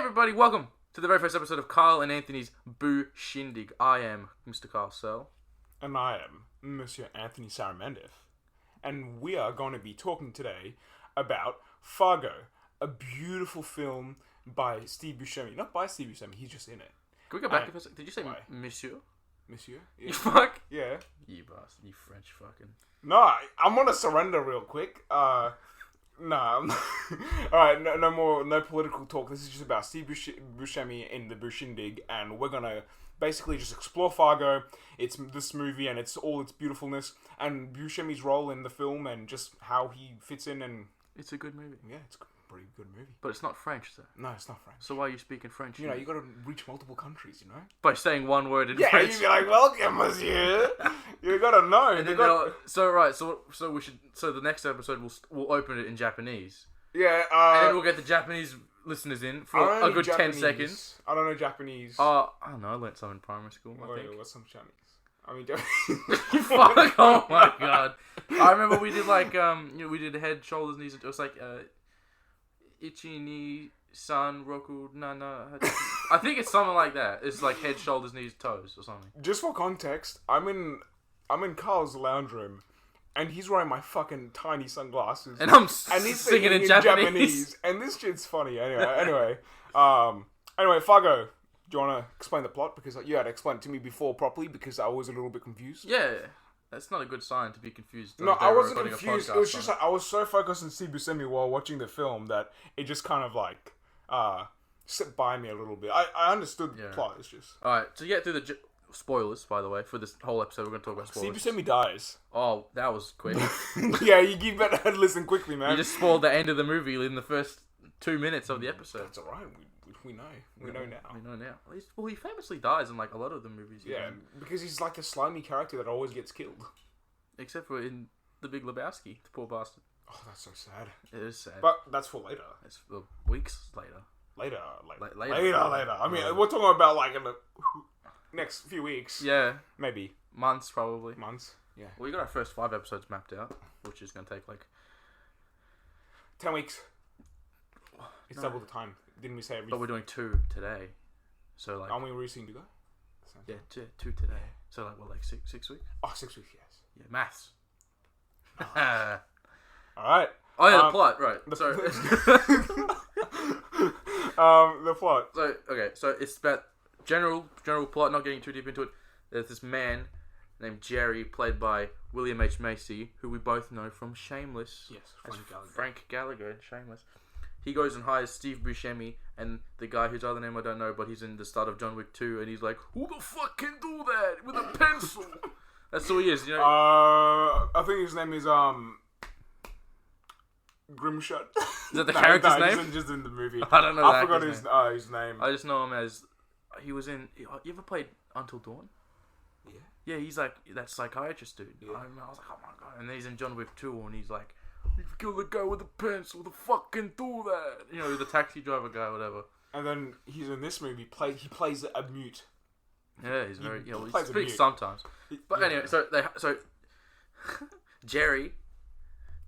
everybody, welcome to the very first episode of Kyle and Anthony's Boo Shindig. I am Mr. Kyle Searle. And I am Monsieur Anthony Saramandif. And we are going to be talking today about Fargo, a beautiful film by Steve Buscemi. Not by Steve Buscemi, he's just in it. Can we go back? Did you say why? Monsieur? Monsieur? Yeah. You fuck? Yeah. You bastard, you French fucking... No, I'm going to surrender real quick. No. Alright, no political talk. This is just about Steve Buscemi in the Bushindig, and we're gonna basically just explore Fargo. It's this movie and it's all its beautifulness, and Buscemi's role in the film and just how he fits in, and... It's a good movie. Yeah, it's a pretty good movie. But it's not French, though. No, it's not French. So why are you speaking French? You know, you gotta reach multiple countries, you know? By saying one word in French. French. Yeah, you'd be like, welcome, monsieur. You gotta know. And then so we should. So the next episode we'll open it in Japanese. Yeah. And then we'll get the Japanese listeners in for a good Japanese. 10 seconds. I don't know Japanese. I don't know. I learnt some in primary school. I think. What's some Chinese? I mean, Japanese. Fuck! Oh my god! I remember we did we did head, shoulders, knees. It was like ichi ni san roku nana. I think it's something like that. It's like head, shoulders, knees, toes, or something. Just for context, I'm in Carl's lounge room, and he's wearing my fucking tiny sunglasses, and I'm he's singing in Japanese. And this shit's funny. Anyway, Fargo. Do you want to explain the plot? Because you had to explain it to me before properly, because I was a little bit confused. Yeah, that's not a good sign to be confused. No, I wasn't confused. It was just like, I was so focused on Steve Buscemi while watching the film that it just kind of like slipped by me a little bit. I understood the plot. It's just... Alright, to get through the... Spoilers, by the way, for this whole episode, we're going to talk about spoilers. Steve Buscemi dies. Oh, that was quick. Yeah, you better listen quickly, man. You just spoiled the end of the movie in the first 2 minutes of the episode. That's alright. We know. We know now. We know now. Well, he famously dies in like a lot of the movies. Yeah, because he's like the slimy character that always gets killed. Except for in The Big Lebowski, the poor bastard. Oh, that's so sad. It is sad. But that's for later. It's for weeks later. Later. Later. I mean, we're talking about like in the next few weeks. Yeah. Maybe. Months, probably. Months? Yeah. Well, we got our first 5 episodes mapped out, which is going to take like... 10 weeks. It's double the time. Didn't we say every... But we're doing 2 today. So like... Aren't we racing to go? Yeah, 2 today. So like, what, like 6 weeks? Oh, 6 weeks, yes. Yeah, maths. Alright. Oh yeah, the plot, right. Sorry. The plot. So it's about general plot, not getting too deep into it. There's this man named Jerry, played by William H. Macy, who we both know from Shameless. Yes, Frank Gallagher in Shameless. He goes and hires Steve Buscemi and the guy whose other name I don't know, but he's in the start of John Wick 2, and he's like, who the fuck can do that with a pencil? That's who he is, you know? I think his name is, Grimshot. Is that the character's name? Just in the movie. I don't know I forgot his name. I just know him as, he was in, you ever played Until Dawn? Yeah. Yeah, he's like that psychiatrist dude. Yeah. I was like, oh my god. And then he's in John Wick 2, and he's like, you killed the guy with a pencil, the fuck can do that? You know, the taxi driver guy, whatever. And then he's in this movie, he plays a mute. Yeah, he's very, he speaks mute. sometimes. But anyway, so Jerry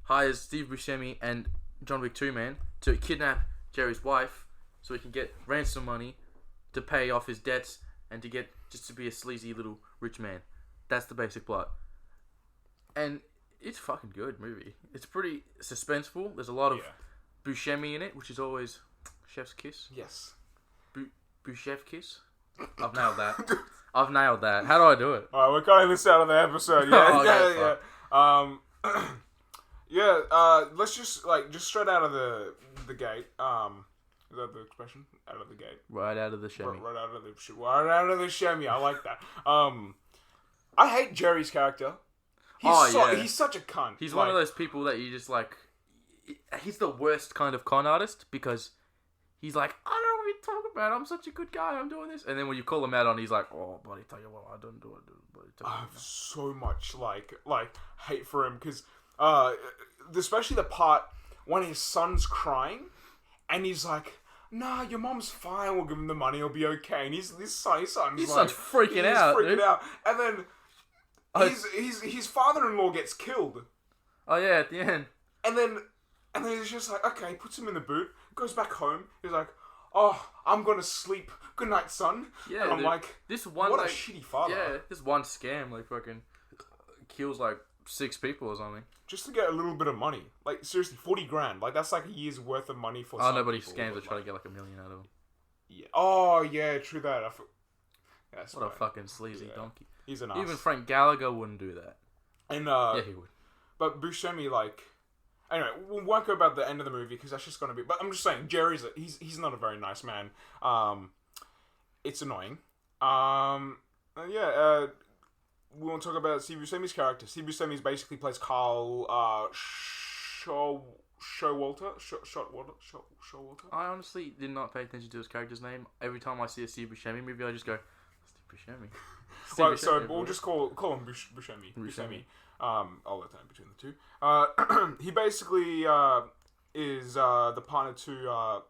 hires Steve Buscemi and John Wick 2 man to kidnap Jerry's wife so he can get ransom money to pay off his debts and to get just to be a sleazy little rich man. That's the basic plot. And it's a fucking good movie. It's pretty suspenseful. There's a lot of Buscemi in it, which is always chef's kiss. Yes. Buchef kiss. I've nailed that. How do I do it? Alright, we're cutting this out of the episode. Let's just straight out of the gate. Is that the expression? Out of the gate. Right out of the shemmy. Right out of the shemmy. I like that. I hate Jerry's character. He's such a cunt. He's one of those people that you just like... He's the worst kind of con artist because he's like, I don't know what you're talking about. I'm such a good guy. I'm doing this. And then when you call him out on, he's like, oh, buddy, tell you what, I don't do it. I have so much like hate for him because especially the part when his son's crying and he's like, nah, your mom's fine. We'll give him the money. He'll be okay. And his son's freaking out. And then his father-in-law gets killed. Oh yeah, at the end. And then he's just like, okay, puts him in the boot, goes back home. He's like, "Oh, I'm gonna sleep. Good night, son." Yeah, and I'm like, this one, what like, a shitty father. Yeah, this one scam, like, fucking kills, like, 6 people or something. Just to get a little bit of money. Like, seriously, 40 grand. Like, that's like a year's worth of money for some nobody people, scams but, to try to get, like, $1 million out of them. Yeah. Oh, yeah, true that. That's What a fucking sleazy donkey. He's an ass. Even Frank Gallagher wouldn't do that. And, yeah, he would. But Buscemi, like... Anyway, we won't go about the end of the movie, because that's just going to be... But I'm just saying, Jerry's... He's not a very nice man. It's annoying. We want to talk about Steve Buscemi's character. Steve Buscemi basically plays Carl Showalter. I honestly did not pay attention to his character's name. Every time I see a Steve Buscemi movie, I just go, Steve Buscemi. Well, so we'll just call him Buscemi. I'll let that between the two. He basically is the partner to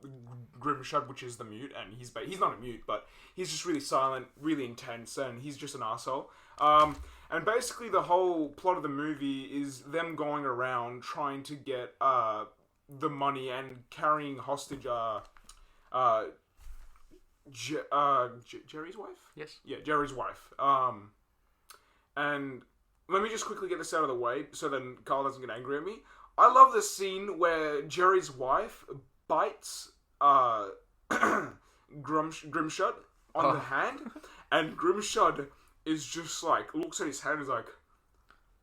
Grimshad, which is the mute, and he's not a mute, but he's just really silent, really intense, and he's just an asshole. And basically the whole plot of the movie is them going around trying to get the money and carrying hostage Jerry's wife? Yes. Yeah, Jerry's wife. And let me just quickly get this out of the way so then Carl doesn't get angry at me. I love this scene where Jerry's wife bites Grimshad on the hand, and Grimshad is just like, looks at his hand and is like,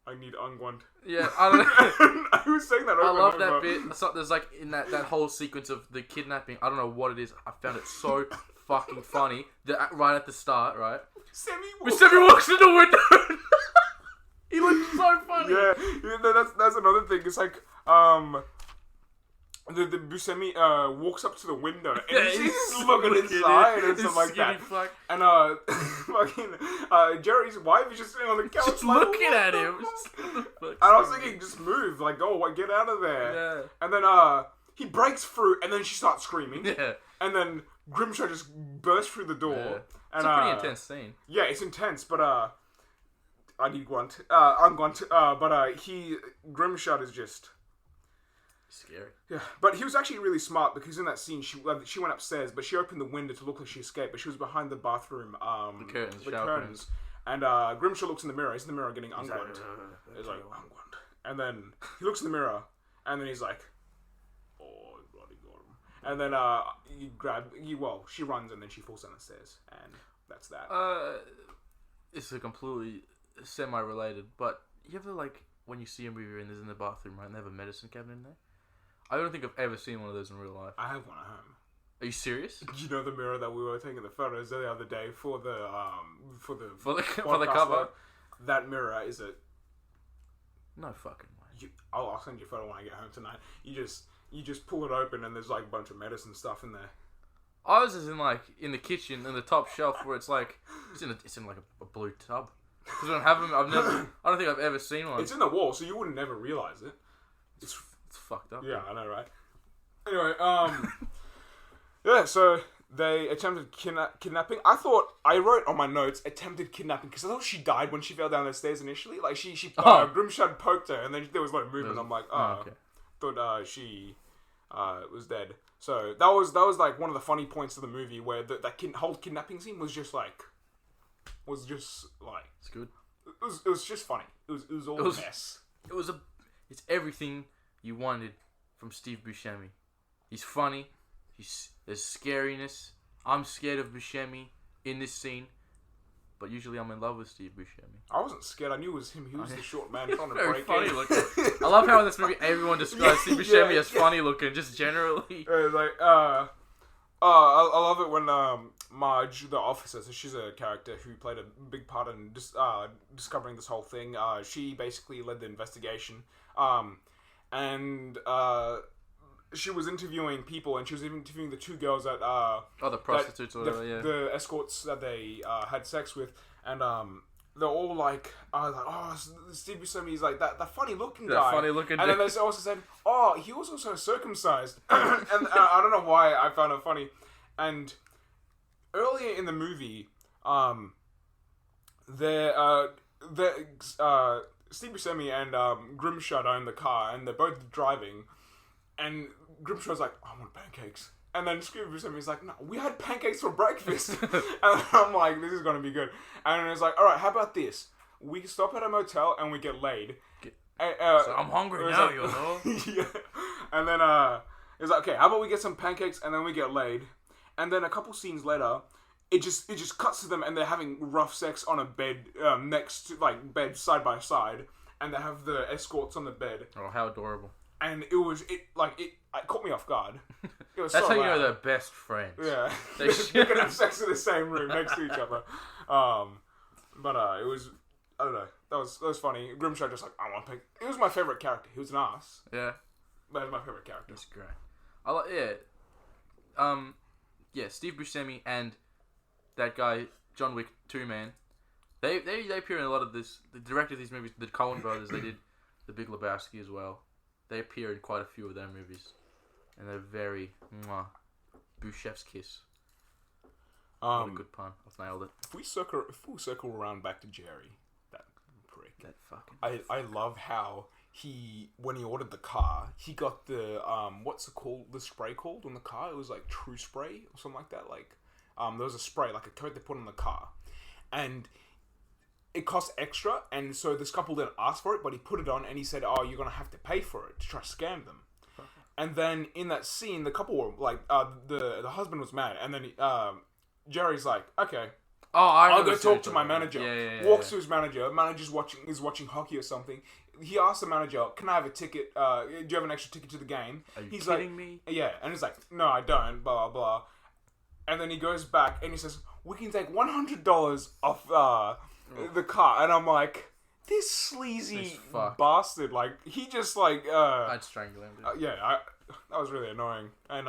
I need unguent. Yeah, I don't know. I was saying that over I love and over. that bit. There's like, in that whole sequence of the kidnapping, I don't know what it is, I found it so fucking funny, that right at the start, right? Sammy walks in the window. He looks so funny. Yeah, that's another thing. It's like, the Buscemi walks up to the window and he's looking inside and stuff like that. Fuck. And fucking Jerry's wife is just sitting on the couch, just like, looking at him. And I was thinking, just move, like, oh, get out of there. Yeah. And then he breaks through, and then she starts screaming. Yeah. And then Grimshaw just bursts through the door. Yeah. And, it's a pretty intense scene. Yeah, it's intense, but I need grunt. Grimshot is just scary. Yeah, but he was actually really smart because in that scene she went upstairs, but she opened the window to look like she escaped, but she was behind the bathroom. The curtains. And Grimshaw looks in the mirror. He's in the mirror getting unguent. He's like unguent, and then he looks in the mirror, and then he's like, "Oh, bloody got him!" And then she runs and then she falls down the stairs, and that's that. It's a completely semi-related, but you ever, like, when you see a movie and there's in the bathroom, right, and they have a medicine cabinet in there? I don't think I've ever seen one of those in real life. I have one at home. Are you serious? You know the mirror that we were taking the photos the other day for the cover? That mirror is a... No fucking way. I'll send you a photo when I get home tonight. You just pull it open and there's like a bunch of medicine stuff in there. Ours is in the kitchen in the top shelf where it's like it's in like a blue tub. Because we don't have them. I don't think I've ever seen one. It's in the wall, so you wouldn't never realize it. It's fucked up. Yeah, I know, right? Anyway, yeah. So they attempted kidnapping. I wrote on my notes attempted kidnapping because I thought she died when she fell down the stairs initially. Like Grimshad poked her, and then there was no movement. I'm like, okay. Thought she was dead. So that was like one of the funny points of the movie where that whole kidnapping scene was just like it's good. It was just funny. It was all a mess. It's everything you wanted from Steve Buscemi. He's funny. There's scariness. I'm scared of Buscemi in this scene, but usually I'm in love with Steve Buscemi. I wasn't scared. I knew it was him. He was the short man trying to break funny in. Looking. I love how in this movie everyone describes Steve Buscemi as funny looking, just generally. I love it when Marge, the officer, so she's a character who played a big part in discovering this whole thing. She basically led the investigation, and she was interviewing people, and she was interviewing the two girls that the prostitutes or whatever, the escorts that they had sex with, and they're all like, Steve Buscemi's like that funny looking guy. Funny looking. And then they also said, he was also circumcised, and I don't know why I found it funny. And earlier in the movie, Steve Buscemi and Grimshad are in the car, and they're both driving, and Grimshad's like, I want pancakes. And then Steve Buscemi's like, no, we had pancakes for breakfast. And I'm like, this is going to be good. And it's like, all right, how about this? We stop at a motel and we get laid. So I'm hungry now, like, you know? Yeah. And then it's like, okay, how about we get some pancakes and then we get laid? And then a couple scenes later, it just cuts to them and they're having rough sex on a bed next to, like, bed side by side. And they have the escorts on the bed. Oh, how adorable. And it caught me off guard. It was That's so how you loud. know they're best friends. Yeah. They They're gonna have sex in the same room next to each other. But it was, I don't know, that was funny. Grimshaw just like, I want to pick. It was my favourite character. He was an ass. Yeah. But it was my favourite character. That's great. Yeah, Steve Buscemi and that guy, John Wick 2 man, they appear in a lot of this. The director of these movies, the Coen brothers, they did The Big Lebowski as well. They appear in quite a few of their movies. And they're very, Chef's kiss. What a good pun. I've nailed it. If we circle around back to Jerry, that prick. That fucking... I love how when he ordered the car, he got the, what's it called, the spray called on the car? It was like True Spray or something like that. Like, there was a spray, like a coat they put on the car. And it cost extra, and so this couple didn't ask for it, but he put it on and he said, oh, you're going to have to pay for it to try to scam them. And then in that scene, the couple were like, the husband was mad, and then Jerry's like, okay, I'll go talk to my manager. Walks to his manager. Manager's watching hockey or something. He asks the manager, can I have a ticket? Do you have an extra ticket to the game? Are you He's kidding like, me? Yeah, and he's like, no, I don't. Blah blah blah. And then he goes back and he says, we can take $100 off the car, and I'm like, this sleazy bastard, like, he just, like, I'd strangle him, dude. That was really annoying. And,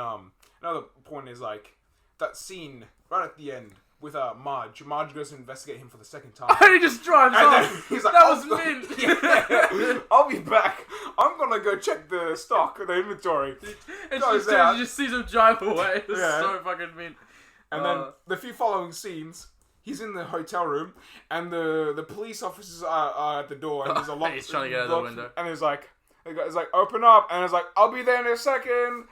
another point is, like, that scene right at the end with, Marge goes to investigate him for the second time. And he just drives and off! Then he's like, that was mint! Yeah, I'll be back. I'm gonna go check the stock, the inventory. And you just see him drive away. It's so fucking mint. And then the few following scenes, he's in the hotel room, and the police officers are at the door, and there's a lock. He's trying to get out of the window. And he's like, open up, and it's like, I'll be there in a second.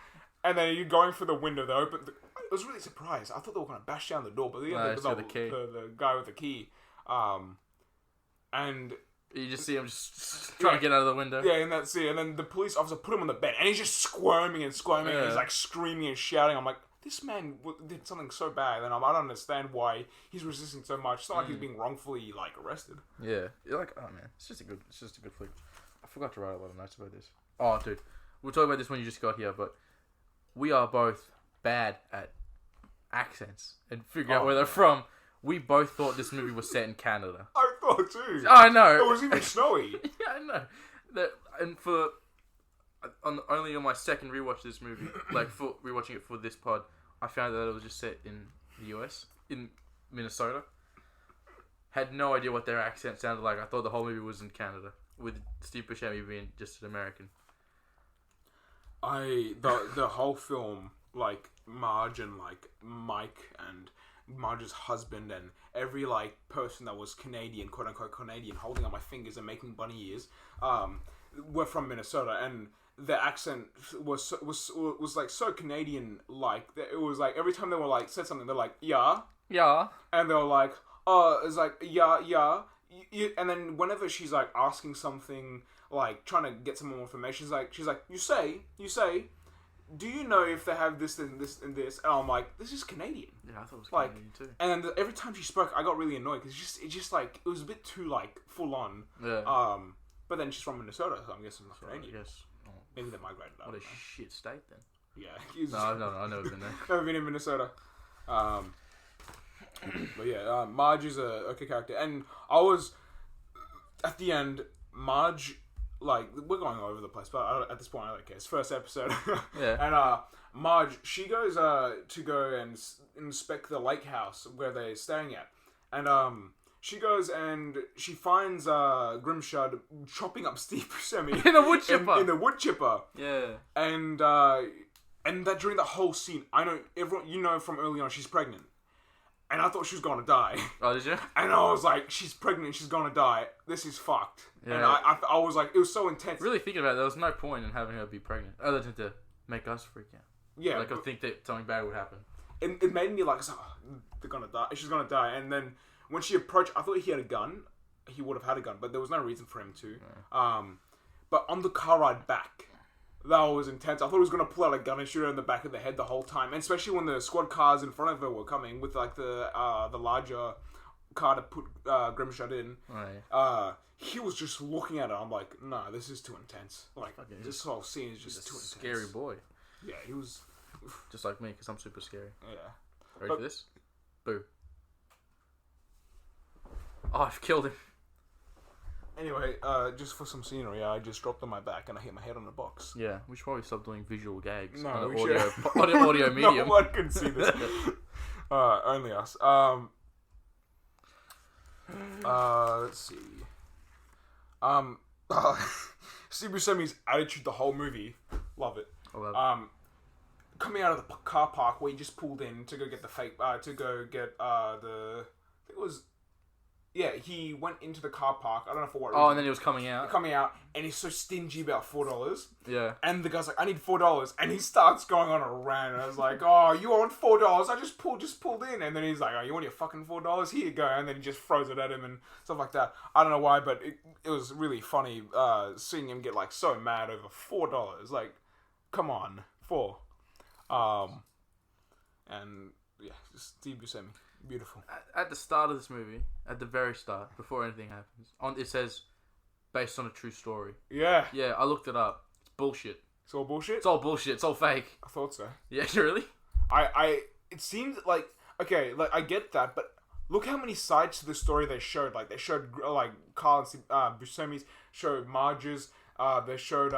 And then you're going for the window. They open. I was really surprised. I thought they were going to bash down the door, but the guy with the key. And you just see him just trying to get out of the window. Yeah, in that scene. And then the police officer put him on the bed, and he's just squirming and he's like screaming and shouting. I'm like, this man did something so bad, and I don't understand why he's resisting so much. It's not like he's being wrongfully, like, arrested. Yeah. You're like, oh man, it's just a good flick. I forgot to write a lot of notes about this. Oh, dude. We'll talk about this when you just got here, but we are both bad at accents and figure out where they're from. We both thought this movie was set in Canada. I thought too. I know. It was even snowy. Yeah, I know. Only on my second rewatch of this movie, like for rewatching it for this pod, I found that it was just set in the US, in Minnesota. Had no idea what their accent sounded like. I thought the whole movie was in Canada, with Steve Buscemi being just an American. The whole film, like Marge and like Mike and Marge's husband and every like person that was Canadian, quote unquote Canadian, holding up my fingers and making bunny ears, were from Minnesota, and the accent was like so Canadian like that. It was like every time they were like said something, they're like yeah, and they were like it's like yeah. And then whenever she's like asking something, like trying to get some more information, she's like you say, do you know if they have this and this and this? And I'm like, this is Canadian. Yeah, I thought it was like, Canadian too. And every time she spoke, I got really annoyed because it just like it was a bit too like full on. Yeah. But then she's from Minnesota, so I'm guessing it's Canadian. Yes. Maybe they migrated out. What a shit state then. Yeah. No, I've never been there. Never been in Minnesota. But yeah, Marge is a okay character, and I was at the end. Marge, like, we're going all over the place, but at this point I don't care. It's first episode. Yeah. And Marge, she goes to go and inspect the lake house where they're staying at, and she goes and she finds Grimshaw chopping up Steve Buscemi in a wood chipper. In the wood chipper. Yeah. And that during the whole scene, I know everyone from early on she's pregnant. And I thought she was going to die. Oh, did you? And I was like, she's pregnant, she's going to die. This is fucked. Yeah. And I was like, it was so intense. Really thinking about it, there was no point in having her be pregnant, other than to make us freak out. Yeah, Like, I think that something bad would happen. it made me like, oh, they're gonna die. She's gonna die. And then when she approached, I thought he had a gun. He would have had a gun, but there was no reason for him to. Yeah. But on the car ride back, that was intense. I thought he was gonna pull out a gun and shoot her in the back of the head the whole time, and especially when the squad cars in front of her were coming with like the larger car to put Grimshot in. Right. He was just looking at it. I'm like, no, this is too intense. Like, this whole scene is just too intense. Scary boy. Yeah, he was... Just like me, because I'm super scary. Yeah. Ready for this? Boo. Oh, I've killed him. Anyway, just for some scenery, I just dropped on my back and I hit my head on the box. Yeah, we should probably stop doing visual gags. No, on we audio medium. No one can see this. Only us. Let's see. Steve Buscemi's attitude the whole movie, love it. I love it. Coming out of the car park where he just pulled in to go get the fake, I think it was, yeah, he went into the car park, I don't know for what reason. Oh, and then he was coming out, and he's so stingy about $4. Yeah. And the guy's like, I need $4, and he starts going on a rant, and I was like, oh, you want $4? I just pulled in, and then he's like, oh, you want your fucking $4? Here you go, and then he just throws it at him and stuff like that. I don't know why, but it was really funny, seeing him get like so mad over $4. Like, come on, $4. And yeah, Steve Buscemi, beautiful. At the start of this movie, at the very start, before anything happens, it says based on a true story. Yeah. Yeah, I looked it up. It's bullshit. It's all bullshit? It's all bullshit. It's all fake. I thought so. Yeah, really? It seemed like, okay, like, I get that, but look how many sides to the story they showed. Like, they showed, like, Carl and Buscemi's, showed Marge's, they showed,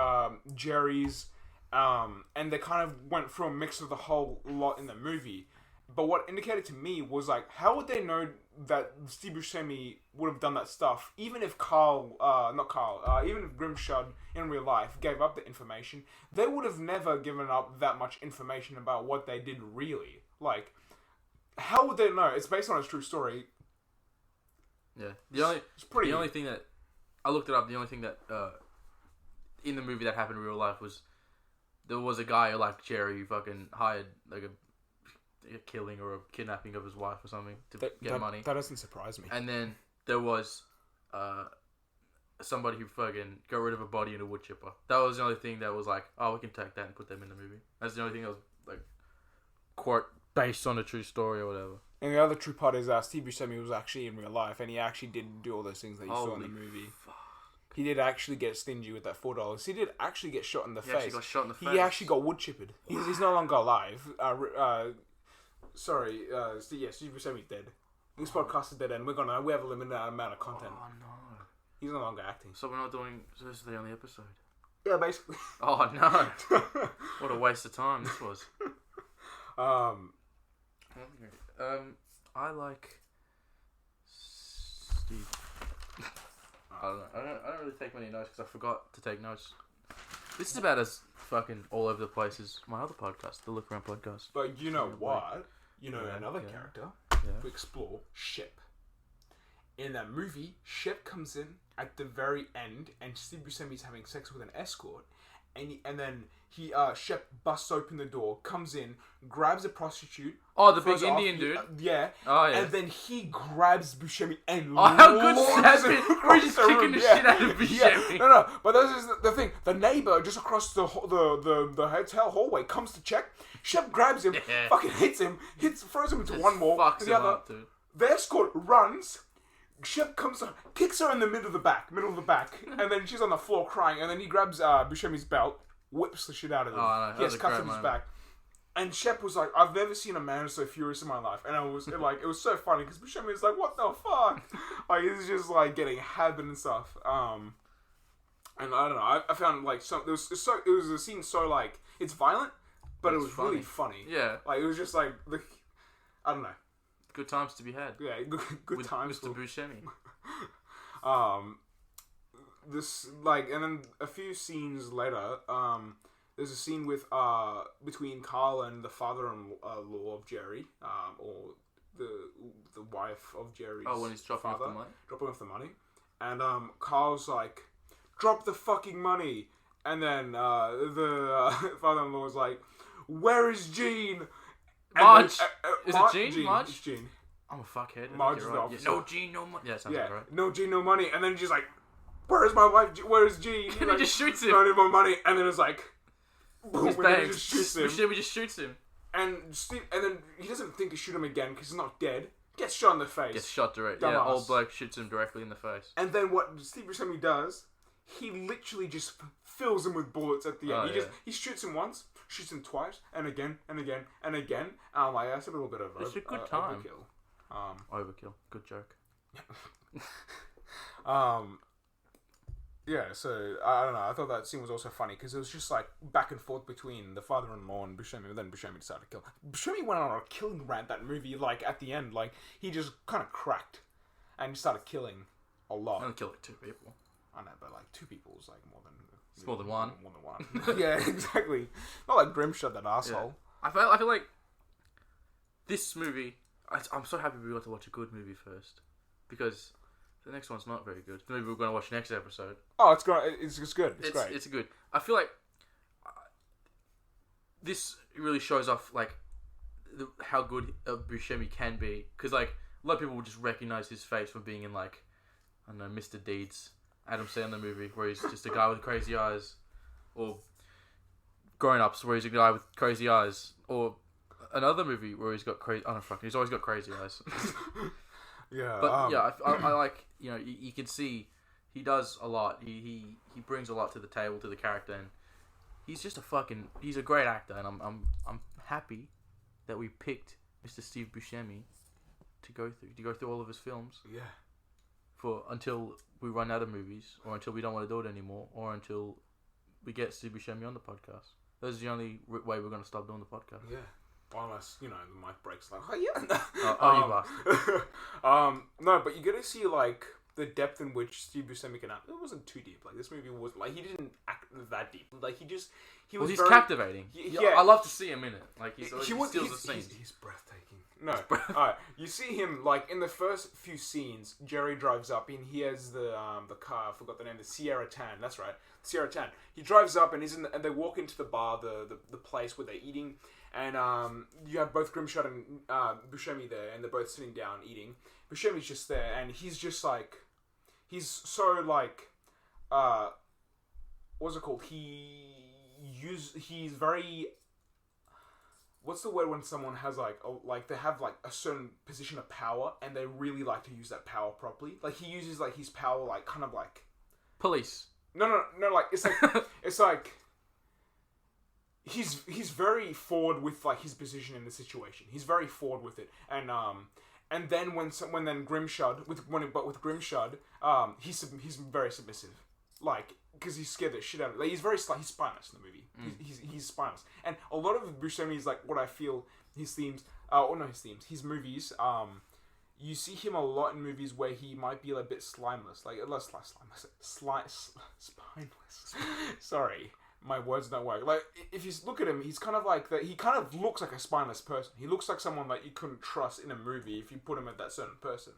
Jerry's, and they kind of went through a mix of the whole lot in the movie. But what indicated to me was, like, how would they know that Steve Buscemi would have done that stuff, even if even if Grimshot in real life gave up the information? They would have never given up that much information about what they did really. Like, how would they know? It's based on a true story. Yeah. The only thing that I looked it up, the only thing that in the movie that happened in real life was there was a guy like Jerry who fucking hired like a killing or a kidnapping of his wife or something to get money. That doesn't surprise me. And then there was somebody who fucking got rid of a body in a wood chipper. That was the only thing that was like, oh, we can take that and put them in the movie. That's the only thing that was like, quote, based on a true story or whatever. And the other true part is that Steve Buscemi was actually in real life, and he actually did do all those things that you saw in the movie. Fuck. He did actually get stingy with that $4. He did actually get shot in the face. He actually got shot in the face. He actually got wood chippered. He's no longer alive. Steve Buscemi's dead. This podcast is dead, and we have a limited amount of content. Oh no. He's no longer acting. So we're not doing. So this is the only episode. Yeah, basically. Oh no! What a waste of time this was. I like Steve. I don't know. I don't really take many notes because I forgot to take notes. This is about as fucking all over the place as my other podcast, the Look Around podcast. But you know what? You know another character to explore, Shep. In that movie, Shep comes in at the very end, and Steve Buscemi's having sex with an escort, and then Shep busts open the door, comes in, grabs a prostitute. Oh, the big Indian dude. Yeah. Oh yeah. And then he grabs Buscemi and how good is that? We're just kicking the shit out of Buscemi. Yeah. No, but this is the thing. The neighbor just across the hotel hallway comes to check. Shep grabs him, fucking hits him, throws him into just one wall, fucks and him the other. up, dude. The escort runs. Shep comes up, kicks her in the middle of the back, and then she's on the floor crying. And then he grabs Buscemi's belt, whips the shit out of him. Oh, no, he has cuts on his back. And Shep was like, I've never seen a man so furious in my life. And I was like, it was so funny because Buscemi was like, what the fuck? Like, he's just like getting habit and stuff. And I don't know. I found like it was a scene so like it's violent, but it was funny. Really funny. Yeah, like it was just like I don't know. Good times to be had. Yeah, good with times. Mr. Buscemi. This like, and then a few scenes later, there's a scene with between Carl and the father-in-law of Jerry, or the wife of Jerry's. Oh, when he's dropping off the money. Dropping off the money, and Carl's like, "Drop the fucking money," and then the father-in-law was like, where is Gene? Marge. Is Mar- it Gene? Marge? It's Gene. I'm a fuckhead. I think Marge you're is the right. officer. No Gene, no money. Yeah, sounds Yeah, like right. no Gene, no money. And then she's like, where is my wife? Where is Gene? And he just shoots him. No, I need more money. And then it's like, boom, Just and then he bangs. just shoots him. Buscemi just shoots him. And then he doesn't think to shoot him again because he's not dead. Gets shot in the face. Gets shot directly. Yeah, Dumbass. old bloke shoots him directly in the face. And then what Steve Buscemi does, he literally just fills him with bullets at the end. He shoots him once, shoots him twice, and again, and again, and again. I'm like, that's a little bit of it's a good time. Overkill. Overkill. Good joke. Yeah, so I don't know. I thought that scene was also funny because it was just like back and forth between the father-in-law and Buscemi. And then Buscemi decided to kill. Buscemi went on a killing rant that movie. Like at the end, like he just kind of cracked and he started killing a lot. I only killed like 2 people. I know, but like 2 people is like more than. It's more than one. More than one. Yeah, exactly. Not like Grimshot, that asshole. Yeah. I feel like this movie. I'm so happy we got to watch a good movie first, because the next one's not very good. The movie we're going to watch next episode. Oh, it's good. It's good. It's great. It's good. I feel like this really shows off like how good Buscemi can be, because like a lot of people will just recognize his face from being in like, I don't know, Mr. Deeds, Adam Sandler movie where he's just a guy with crazy eyes, or Grown Ups where he's a guy with crazy eyes, or another movie where he's got crazy. I don't know, he's always got crazy eyes. Yeah, but yeah, I like, you know, you can see he does a lot. He brings a lot to the table, to the character, and he's just he's a great actor, and I'm happy that we picked Mr. Steve Buscemi to go through all of his films. Yeah. For until we run out of movies, or until we don't want to do it anymore, or until we get Steve Buscemi on the podcast. That's the only way we're going to stop doing the podcast. Yeah. Unless, you know, the mic breaks like, oh yeah. You bastard. No, but you get to see like the depth in which Steve Buscemi can act. It wasn't too deep. Like this movie was like, he didn't act that deep. Like he's very captivating. Yeah, I love to see him in it. Like he steals the scene. He's breathtaking. No, alright. You see him like in the first few scenes. Jerry drives up and he has the car. I forgot the name. The Sierra Tan. That's right, Sierra Tan. He drives up and and they walk into the bar, the place where they're eating. And you have both Grimshot and Buscemi there, and they're both sitting down eating. Buscemi's just there, and he's just like, he's so like, what's it called? He's very. What's the word when someone has like they have like a certain position of power, and they really like to use that power properly? Like he uses like his power like kind of like police. No. Like it's like it's like. He's very forward with like his position in the situation. He's very forward with it, and then when Grimshot with Grimshot, he's very submissive, like because he's scared the shit out of it. Like, he's spineless in the movie. He's spineless, and a lot of Buscemi's like what I feel his movies. You see him a lot in movies where he might be a bit slimeless, like less slimeless, spineless. Sorry. My words don't work. Like, if you look at him, he's kind of like that. He kind of looks like a spineless person. He looks like someone that you couldn't trust in a movie if you put him at that certain person.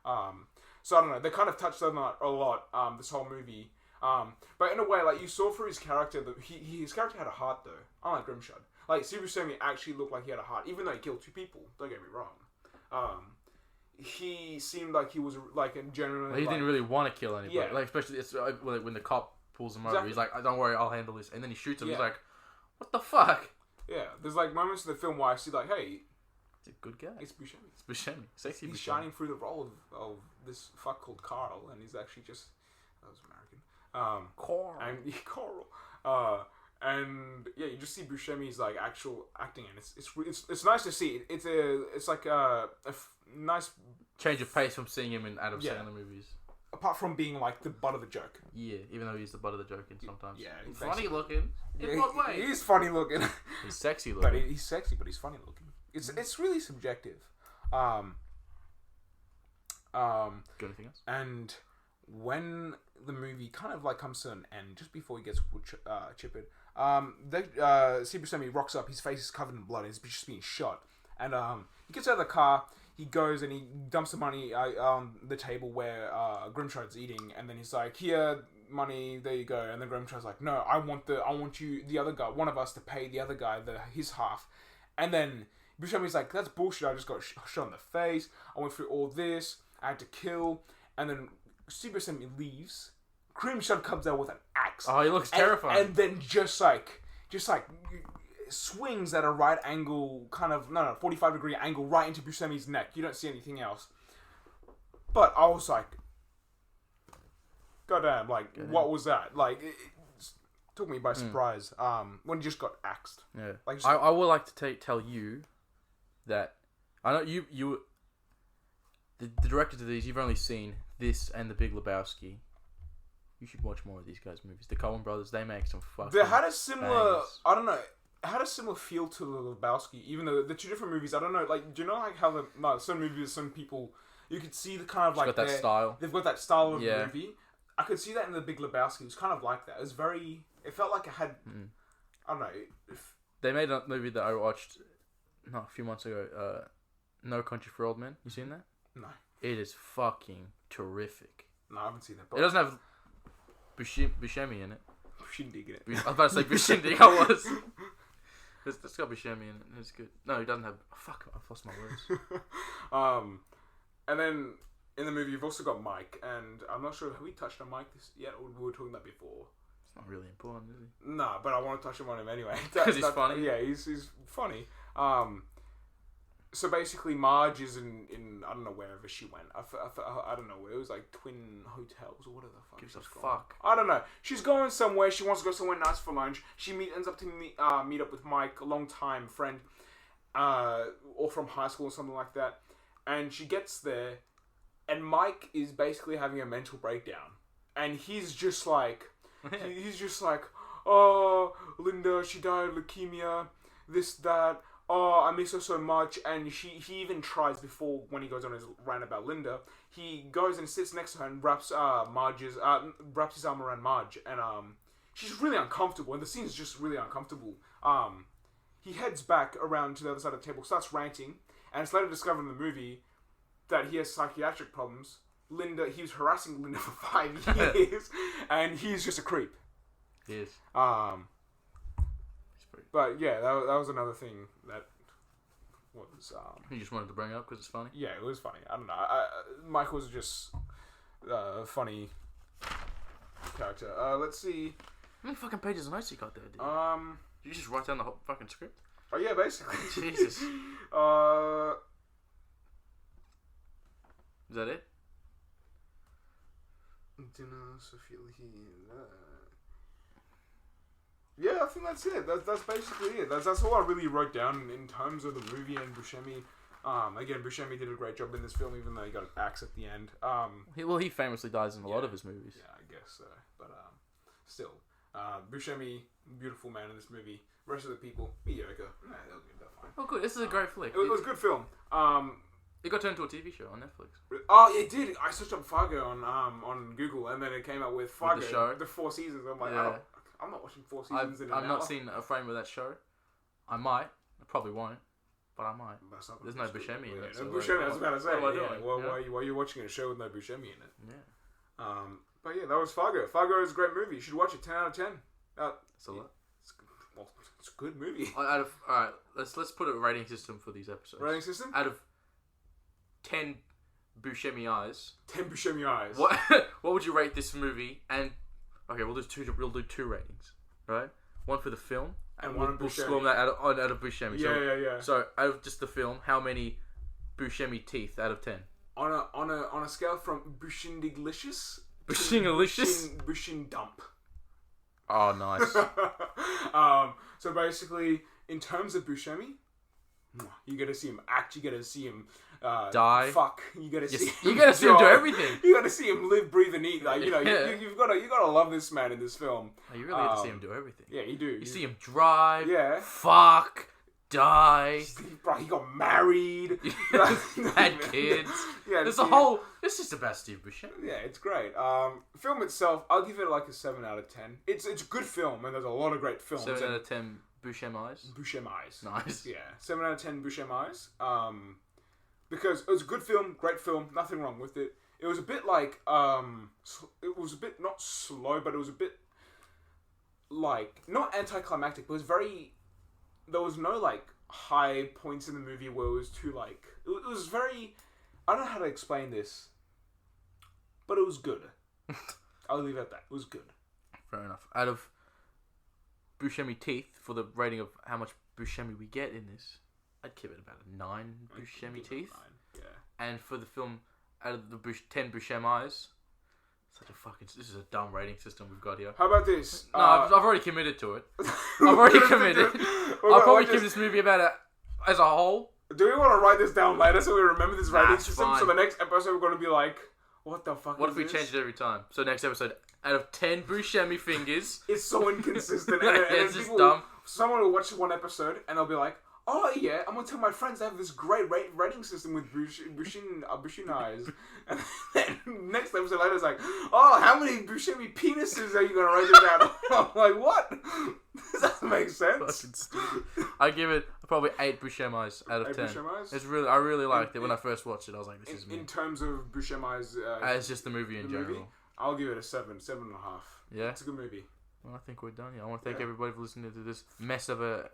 So I don't know. They kind of touched on that a lot. This whole movie. But in a way, like you saw through his character that his character had a heart though. Unlike Grimshot. Like Steve Buscemi actually looked like he had a heart, even though he killed 2 people. Don't get me wrong. He seemed like he was like a genuinely. Well, he didn't really want to kill anybody. Yeah. Like especially it's when the cop pulls him over. Exactly. He's like, "Don't worry, I'll handle this." And then he shoots him. Yeah. He's like, "What the fuck?" Yeah, there's like moments in the film where I see like, hey, he's a good guy. It's Buscemi. It's Buscemi. Sexy He's Buscemi. shining through the role of this fuck called Carl, and he's actually just that was American. Carl. And Carl. And yeah, you just see Buscemi's like actual acting, and it's nice to see. It's like a nice change of pace from seeing him in Adam Yeah. Sandler movies. Apart from being like the butt of the joke. Yeah, even though he's the butt of the joke in sometimes. Yeah, he's basically. funny looking. In what way? He's funny looking. He's sexy But looking. he's sexy, but he's funny looking. It's really subjective. Got anything else? And when the movie kind of like comes to an end, just before he gets chippered, Steve Buscemi rocks up. His face is covered in blood. He's just being shot, and he gets out of the car. he goes and he dumps the money on the table where Grimshard's eating, and then he's like, "Here, money, there you go." And then Grimshard's like, "No, I want you, the other guy, one of us, to pay the other guy his half." And then Buscemi's like, "That's bullshit. I just got shot in the face. I went through all this. I had to kill." And then Steve Buscemi leaves. Grimshard comes out with an axe. Oh, he looks terrifying. And then just like swings at a right angle, 45-degree angle right into Buscemi's neck. You don't see anything else. But I was like, goddamn, what was that? Like, it took me by surprise. When he just got axed. Yeah. Like, I would like to tell you that I know you the director to these, you've only seen this and The Big Lebowski. You should watch more of these guys' movies. The Coen brothers, they make some fucking They had a similar, bangers. I don't know, it had a similar feel to The Lebowski, even though the two different movies, I don't know, like, do you know like how some movies, some people, you could see the kind of like... It's got that style. They've got that style of movie. I could see that in The Big Lebowski. It was kind of like that. It was very, it felt like it had, I don't know. They made a movie that I watched a few months ago, No Country for Old Men. You seen that? No. It is fucking terrific. No, I haven't seen that. But It doesn't have Buscemi in it. Shindig in it. I was about to say Buscemi. I was. It's got Buscemi in it. It's good. No, he doesn't have. Oh, fuck! I've lost my words. And then in the movie you've also got Mike, and I'm not sure have we touched on Mike yet, or we were talking about before. It's not really important, is he? Nah, but I want to touch on him anyway. Because he's funny. Yeah, he's funny. So basically, Marge is in I don't know wherever she went. I don't know. It was like Twin Hotels or whatever the fuck. Gives a fuck. I don't know. She's going somewhere. She wants to go somewhere nice for lunch. She ends up to meet up with Mike, a long-time friend, or from high school or something like that. And she gets there, and Mike is basically having a mental breakdown. And he's just like, "Oh, Linda, she died of leukemia, this, that. Oh, I miss her so much." And he even tries before, when he goes on his rant about Linda, he goes and sits next to her and wraps his arm around Marge, and she's really uncomfortable, and the scene's just really uncomfortable. He heads back around to the other side of the table, starts ranting, and it's later discovered in the movie that he has psychiatric problems. He was harassing Linda for 5 years, and he's just a creep. He is. But yeah, that was another thing that was... You just wanted to bring up because it's funny? Yeah, it was funny. I don't know. Michael's just a funny character. Let's see. How many fucking pages of notes you got there, dude? Did you just write down the whole fucking script? Oh yeah, basically. Jesus. Is that it? Yeah, I think that's it. That's basically it. That's all I really wrote down in terms of the movie and Buscemi. Again, Buscemi did a great job in this film, even though he got an axe at the end. He famously dies in a lot of his movies. Yeah, I guess so. But still, Buscemi, beautiful man in this movie. Rest of the people, mediocre. Nah, they're fine. Oh, good. This is a great flick. It was a good film. It got turned into a TV show on Netflix. Oh, it did. I searched up Fargo on Google, and then it came out with Fargo, the show? the 4 seasons. I'm like, Yeah. I'm not watching 4 seasons in an hour. I've not seen a frame of that show. I might. I probably won't. But I might. There's no Buscemi in it. So Buscemi, I was about to say. What am I doing? Why are you watching a show with no Buscemi in it? Yeah. But yeah, that was Fargo. Fargo is a great movie. You should watch it. 10 out of 10. That's a lot. It's a good movie. Alright, let's put a rating system for these episodes. Rating system? Out of 10 Buscemi eyes. 10 Buscemi eyes. What would you rate this movie? And okay, we'll do two ratings, right? One for the film, and we'll score that out of Buscemi. Yeah. So out of just the film, how many Buscemi teeth out of 10? On a scale from Bushindiglicious Bushingalicious? Bushindump. Oh, nice. So basically, in terms of Buscemi, you get to see him act. You get to see him die. Fuck. You get to see. You got to see him do everything. You got to see him live, breathe, and eat. Like you've got to love this man in this film. Oh, you really get to see him do everything. Yeah, you do. You see him drive. Yeah. Fuck. Die. Bro, he got married. Had kids. Yeah. There's a whole. It's just about Steve Buscemi. Yeah, it's great. Film itself, I'll give it like a 7 out of 10. It's a good film, and there's a lot of great films. 7 out of 10 Buscemi eyes. Buscemi eyes. Nice. Yeah, 7 out of 10 Buscemi eyes. because it was a good film, great film, nothing wrong with it. It was a bit like it was a bit not slow, but it was a bit like not anticlimactic, but it was very. There was no like high points in the movie where it was too like it was very. I don't know how to explain this, but it was good. I'll leave it at that. It was good. Fair enough. Out of Buscemi teeth, for the rating of how much Buscemi we get in this, I'd give it about a 9 Buscemi teeth. 9, yeah. And for the film, out of the 10 Buscemi eyes, this is a dumb rating system we've got here. How about this? No, I've already committed to it. I've already committed. I'll probably give this movie about as a whole. Do we want to write this down later so we remember this rating system? Fine. So the next episode we're going to be like, what the fuck What is if we this? change it every time? So next episode, out of 10 Buscemi fingers... It's so inconsistent. It's just dumb. Someone will watch one episode and they'll be like, oh yeah, I'm going to tell my friends I have this great rating system with Bushin eyes. And then next episode later it's like, oh, how many Buscemi penises are you going to write this out? I'm like, what? This doesn't make sense. Fucking stupid. I give it probably 8 Buscemi eyes out of 10. It's really, I really liked it when I first watched it. I was like, this is me. In terms of Buscemi eyes... As just the movie in general. Movie, I'll give it a 7.5. Yeah? It's a good movie. Well, I think we're done. Yeah, I want to thank everybody for listening to this mess of a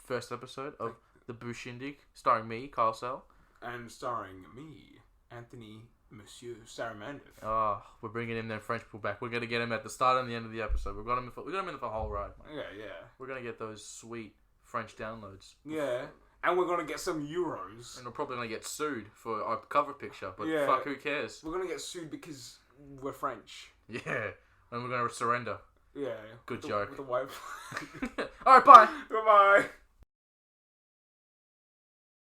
first episode of The Bushindig, starring me, Carl Sell. And starring me, Anthony Monsieur Saramandov. Oh, we're bringing in them French people back. We're going to get him at the start and the end of the episode. We got him in for the whole ride. Man. Yeah. We're going to get those sweet French downloads. Yeah. And we're going to get some euros. And we're probably going to get sued for our cover picture, but Yeah. fuck, who cares? We're going to get sued because we're French. Yeah, and we're going to surrender. Yeah. Good joke. With the white flag. Alright, bye! Goodbye.